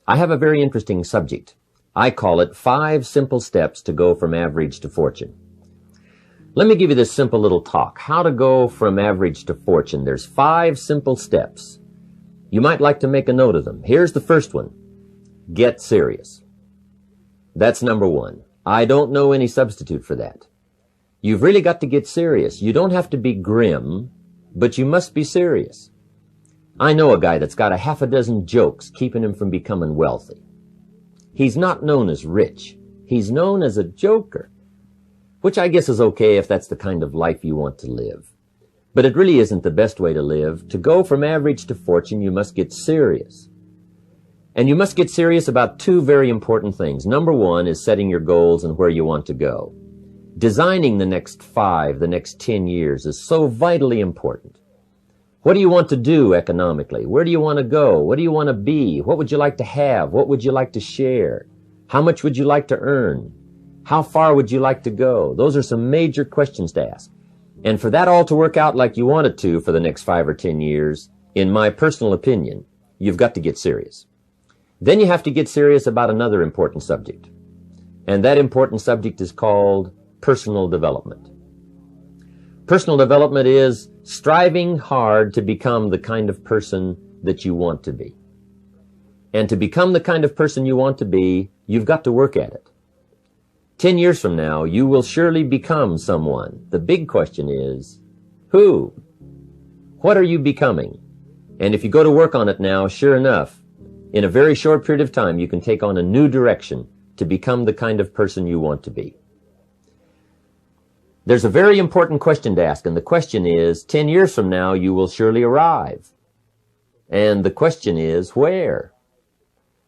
I have a very interesting subject. I call it 5 simple steps to go from average to fortune. Let me give you this simple little talk. How to go from average to fortune. There's 5 simple steps. You might like to make a note of them. Here's the first one. Get serious. That's number 1. I don't know any substitute for that. You've really got to get serious. You don't have to be grim, but you must be serious. I know a guy that's got a half a dozen jokes keeping him from becoming wealthy. He's not known as rich. He's known as a joker, which I guess is okay if that's the kind of life you want to live. But it really isn't the best way to live. To go from average to fortune, you must get serious. And you must get serious about 2 very important things. Number 1 is setting your goals and where you want to go. Designing the next 5, the next 10 years is so vitally important. What do you want to do economically? Where do you want to go? What do you want to be? What would you like to have? What would you like to share? How much would you like to earn? How far would you like to go? Those are some major questions to ask. And for that all to work out like you want it to for the next 5 or 10 years, in my personal opinion, you've got to get serious. Then you have to get serious about another important subject. And that important subject is called personal development. Personal development is striving hard to become the kind of person that you want to be. And to become the kind of person you want to be, you've got to work at it. 10 years from now, you will surely become someone. The big question is, who? What are you becoming? And if you go to work on it now, sure enough, in a very short period of time, you can take on a new direction to become the kind of person you want to be. There's a very important question to ask, and the question is, 10 years from now, you will surely arrive. And the question is, where?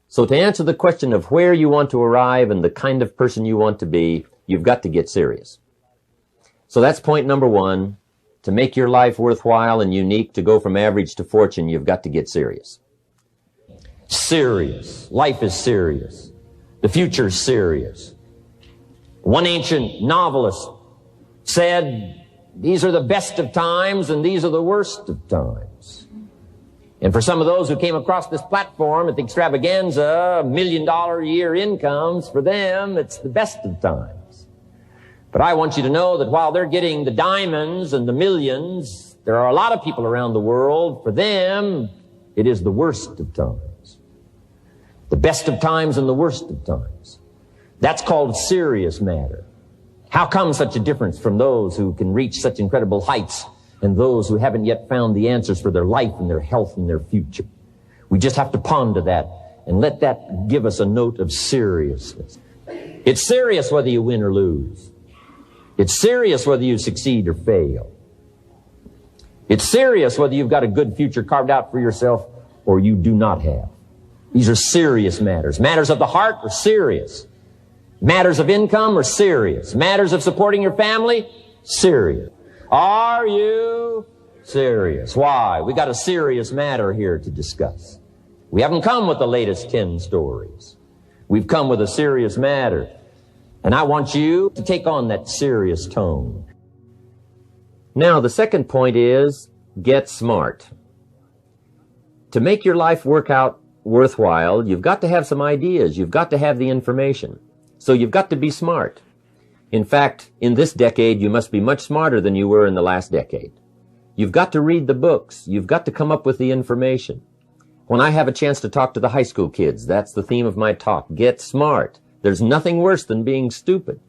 So to answer the question of where you want to arrive and the kind of person you want to be, you've got to get serious. So that's point number 1. To make your life worthwhile and unique, to go from average to fortune, you've got to get serious. Serious. Life is serious. The future is serious. One ancient novelist said, these are the best of times and these are the worst of times. And for some of those who came across this platform at the extravaganza, $1 million a year incomes, for them, it's the best of times. But I want you to know that while they're getting the diamonds and the millions, there are a lot of people around the world, for them, it is the worst of times. The best of times and the worst of times. That's called serious matter. How come such a difference from those who can reach such incredible heights and those who haven't yet found the answers for their life and their health and their future? We just have to ponder that and let that give us a note of seriousness. It's serious whether you win or lose. It's serious whether you succeed or fail. It's serious whether you've got a good future carved out for yourself or you do not have. These are serious matters. Matters of the heart are serious. Matters of income are serious. Matters of supporting your family, serious. Are you serious? Why? We got a serious matter here to discuss. We haven't come with the latest 10 stories. We've come with a serious matter. And I want you to take on that serious tone. Now, the second point is, get smart. To make your life work out worthwhile, you've got to have some ideas. You've got to have the information. So you've got to be smart. In fact, in this decade, you must be much smarter than you were in the last decade. You've got to read the books. You've got to come up with the information. When I have a chance to talk to the high school kids, that's the theme of my talk. Get smart. There's nothing worse than being stupid.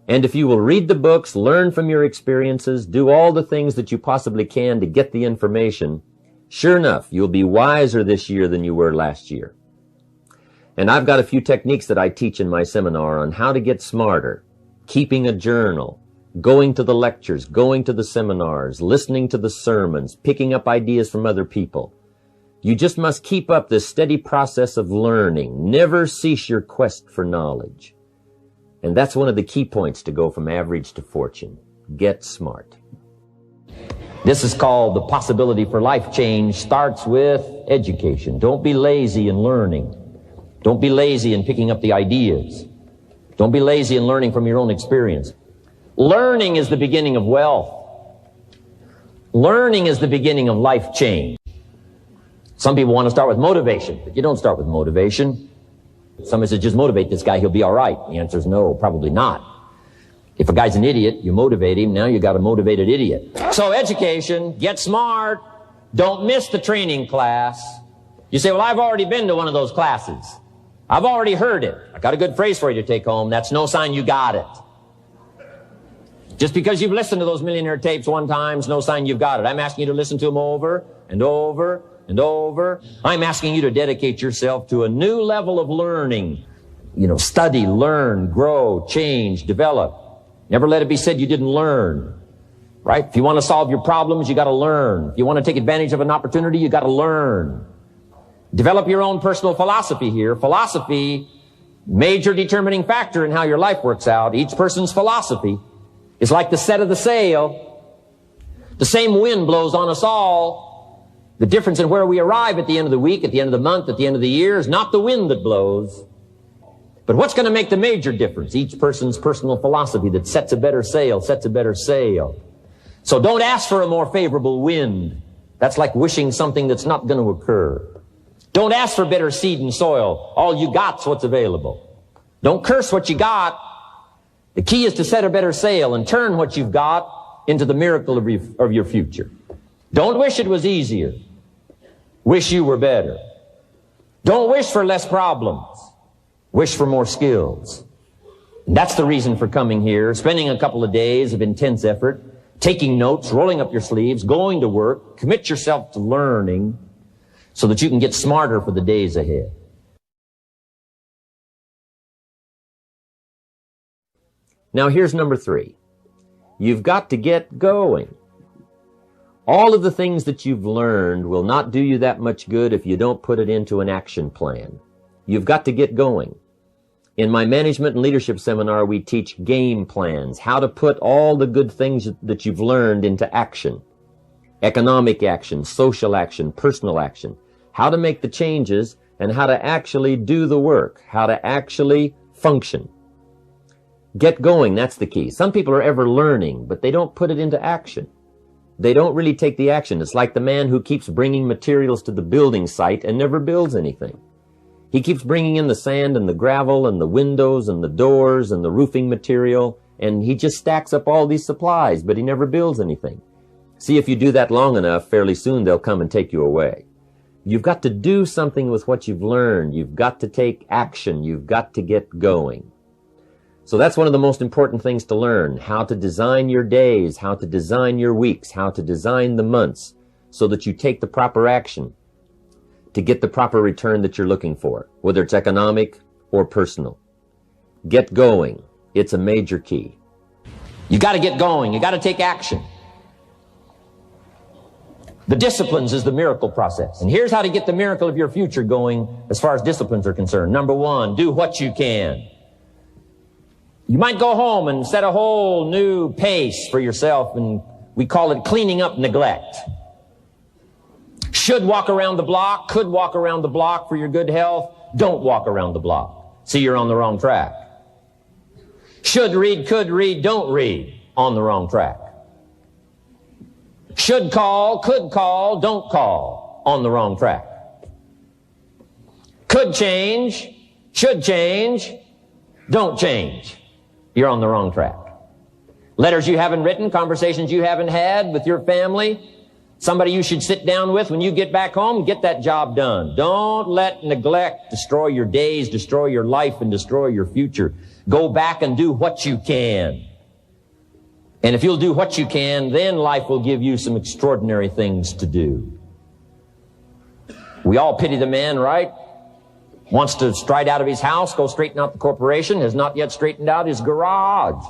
And if you will read the books, learn from your experiences, do all the things that you possibly can to get the information, sure enough, you'll be wiser this year than you were last year. And I've got a few techniques that I teach in my seminar on how to get smarter, keeping a journal, going to the lectures, going to the seminars, listening to the sermons, picking up ideas from other people. You just must keep up this steady process of learning. Never cease your quest for knowledge. And that's one of the key points to go from average to fortune. Get smart. This is called the possibility for life change starts with education. Don't be lazy in learning. Don't be lazy in picking up the ideas. Don't be lazy in learning from your own experience. Learning is the beginning of wealth. Learning is the beginning of life change. Some people want to start with motivation, but you don't start with motivation. Somebody says, just motivate this guy, he'll be all right. The answer is no, probably not. If a guy's an idiot, you motivate him, now you got a motivated idiot. So education, get smart, don't miss the training class. You say, well, I've already been to one of those classes. I've already heard it. I got a good phrase for you to take home. That's no sign you got it. Just because you've listened to those millionaire tapes one time is no sign you've got it. I'm asking you to listen to them over and over and over. I'm asking you to dedicate yourself to a new level of learning. Study, learn, grow, change, develop. Never let it be said you didn't learn. Right? If you want to solve your problems, you got to learn. If you want to take advantage of an opportunity, you got to learn. Develop your own personal philosophy here. Philosophy, major determining factor in how your life works out. Each person's philosophy is like the set of the sail. The same wind blows on us all. The difference in where we arrive at the end of the week, at the end of the month, at the end of the year is not the wind that blows. But what's going to make the major difference? Each person's personal philosophy that sets a better sail, sets a better sail. So don't ask for a more favorable wind. That's like wishing something that's not going to occur. Don't ask for better seed and soil. All you got's what's available. Don't curse what you got. The key is to set a better sail and turn what you've got into the miracle of your future. Don't wish it was easier. Wish you were better. Don't wish for less problems. Wish for more skills. And that's the reason for coming here, spending a couple of days of intense effort, taking notes, rolling up your sleeves, going to work, commit yourself to learning so that you can get smarter for the days ahead. Now here's number 3. You've got to get going. All of the things that you've learned will not do you that much good if you don't put it into an action plan. You've got to get going. In my management and leadership seminar, we teach game plans, how to put all the good things that you've learned into action. Economic action, social action, personal action. How to make the changes and how to actually do the work, how to actually function. Get going, that's the key. Some people are ever learning, but they don't put it into action. They don't really take the action. It's like the man who keeps bringing materials to the building site and never builds anything. He keeps bringing in the sand and the gravel and the windows and the doors and the roofing material, and he just stacks up all these supplies, but he never builds anything. See, if you do that long enough, fairly soon they'll come and take you away. You've got to do something with what you've learned. You've got to take action. You've got to get going. So that's one of the most important things to learn, how to design your days, how to design your weeks, how to design the months so that you take the proper action to get the proper return that you're looking for, whether it's economic or personal. Get going. It's a major key. You got to get going. You got to take action. The disciplines is the miracle process. And here's how to get the miracle of your future going as far as disciplines are concerned. Number 1, do what you can. You might go home and set a whole new pace for yourself, and we call it cleaning up neglect. Should walk around the block, could walk around the block for your good health. Don't walk around the block. See, you're on the wrong track. Should read, could read, don't read. On the wrong track. Should call, could call, don't call. On the wrong track. Could change, should change, don't change. You're on the wrong track. Letters you haven't written, conversations you haven't had with your family, somebody you should sit down with when you get back home, get that job done. Don't let neglect destroy your days, destroy your life, and destroy your future. Go back and do what you can. And if you'll do what you can, then life will give you some extraordinary things to do. We all pity the man, right? Wants to stride out of his house, go straighten out the corporation, has not yet straightened out his garage.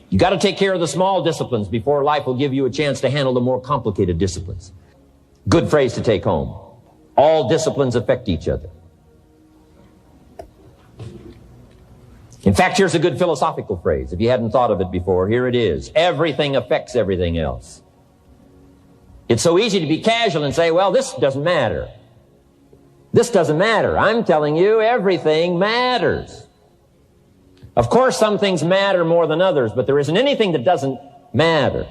You got to take care of the small disciplines before life will give you a chance to handle the more complicated disciplines. Good phrase to take home. All disciplines affect each other. In fact, here's a good philosophical phrase. If you hadn't thought of it before, here it is. Everything affects everything else. It's so easy to be casual and say, well, this doesn't matter. This doesn't matter. I'm telling you, everything matters. Of course, some things matter more than others, but there isn't anything that doesn't matter.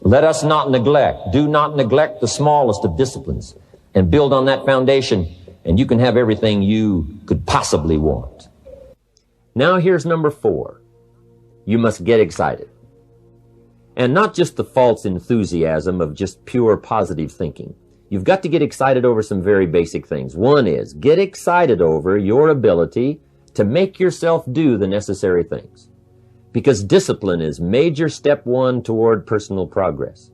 Let us not neglect, do not neglect the smallest of disciplines, and build on that foundation, and you can have everything you could possibly want. Now here's number 4. You must get excited. And not just the false enthusiasm of just pure positive thinking. You've got to get excited over some very basic things. One is, get excited over your ability to make yourself do the necessary things. Because discipline is major step 1 toward personal progress.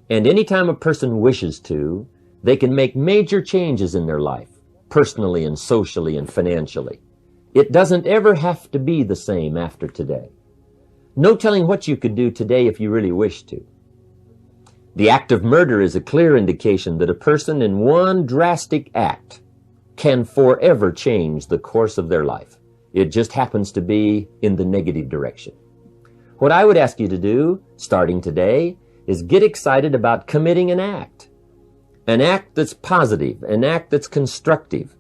And anytime a person wishes to, they can make major changes in their life, personally and socially and financially. It doesn't ever have to be the same after today. No telling what you could do today if you really wish to. The act of murder is a clear indication that a person in one drastic act can forever change the course of their life. It just happens to be in the negative direction. What I would ask you to do, starting today, is get excited about committing an act that's positive, an act that's constructive,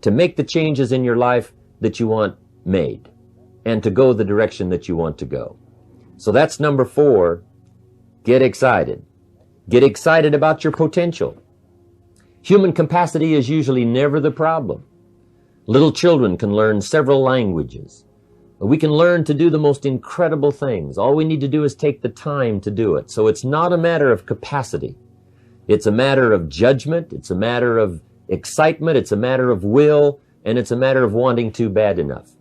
to make the changes in your life that you want made, and to go the direction that you want to go. So that's number 4, get excited. Get excited about your potential. Human capacity is usually never the problem. Little children can learn several languages. We can learn to do the most incredible things. All we need to do is take the time to do it. So it's not a matter of capacity. It's a matter of judgment. It's a matter of excitement. It's a matter of will. And it's a matter of wanting to bad enough.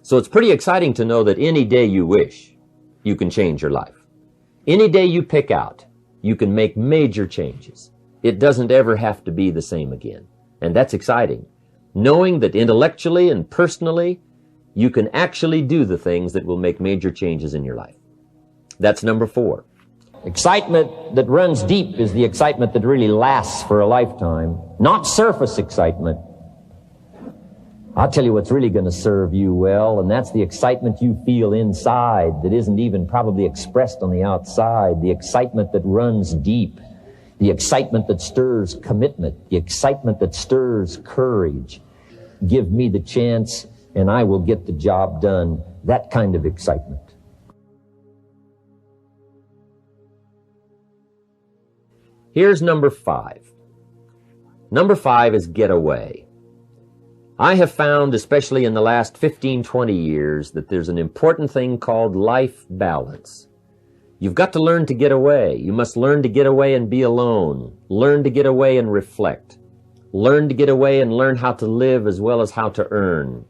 So it's pretty exciting to know that any day you wish, you can change your life. Any day you pick out, you can make major changes. It doesn't ever have to be the same again. And that's exciting. Knowing that intellectually and personally, you can actually do the things that will make major changes in your life. That's number 4. Excitement that runs deep is the excitement that really lasts for a lifetime, not surface excitement. I'll tell you what's really going to serve you well, and that's the excitement you feel inside that isn't even probably expressed on the outside, the excitement that runs deep, the excitement that stirs commitment, the excitement that stirs courage. Give me the chance, and I will get the job done. That kind of excitement. Here's number 5. Number 5 is get away. I have found, especially in the last 15, 20 years, that there's an important thing called life balance. You've got to learn to get away. You must learn to get away and be alone. Learn to get away and reflect. Learn to get away and learn how to live as well as how to earn.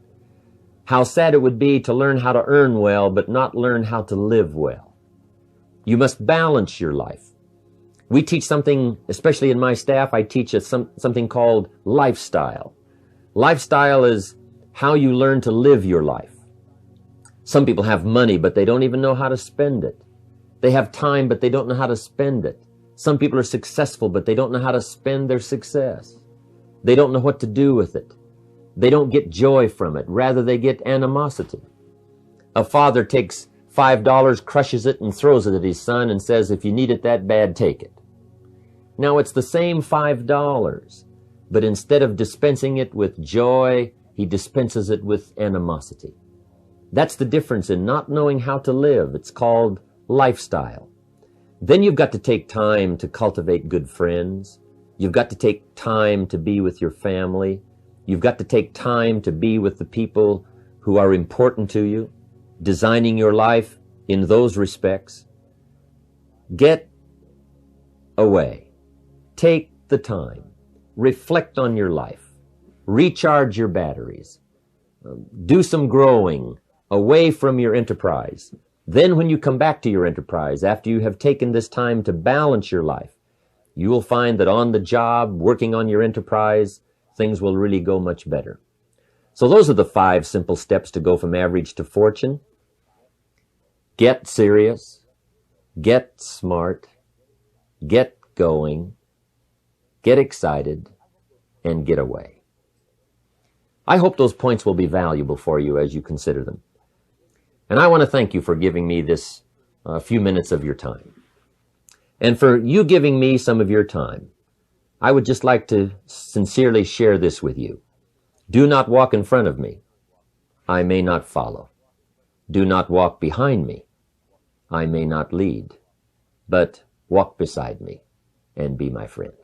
How sad it would be to learn how to earn well, but not learn how to live well. You must balance your life. We teach something, especially in my staff, I teach something called lifestyle. Lifestyle is how you learn to live your life. Some people have money, but they don't even know how to spend it. They have time, but they don't know how to spend it. Some people are successful, but they don't know how to spend their success. They don't know what to do with it. They don't get joy from it. Rather, they get animosity. A father takes $5, crushes it, and throws it at his son and says, if you need it that bad, take it. Now, it's the same $5. But instead of dispensing it with joy, he dispenses it with animosity. That's the difference in not knowing how to live. It's called lifestyle. Then you've got to take time to cultivate good friends. You've got to take time to be with your family. You've got to take time to be with the people who are important to you, designing your life in those respects. Get away. Take the time. Reflect on your life. Recharge your batteries. Do some growing away from your enterprise. Then when you come back to your enterprise, after you have taken this time to balance your life, you will find that on the job, working on your enterprise, things will really go much better. So those are the 5 simple steps to go from average to fortune. Get serious. Get smart. Get going. Get excited, and get away. I hope those points will be valuable for you as you consider them. And I want to thank you for giving me this few minutes of your time. And for you giving me some of your time, I would just like to sincerely share this with you. Do not walk in front of me. I may not follow. Do not walk behind me. I may not lead. But walk beside me and be my friend.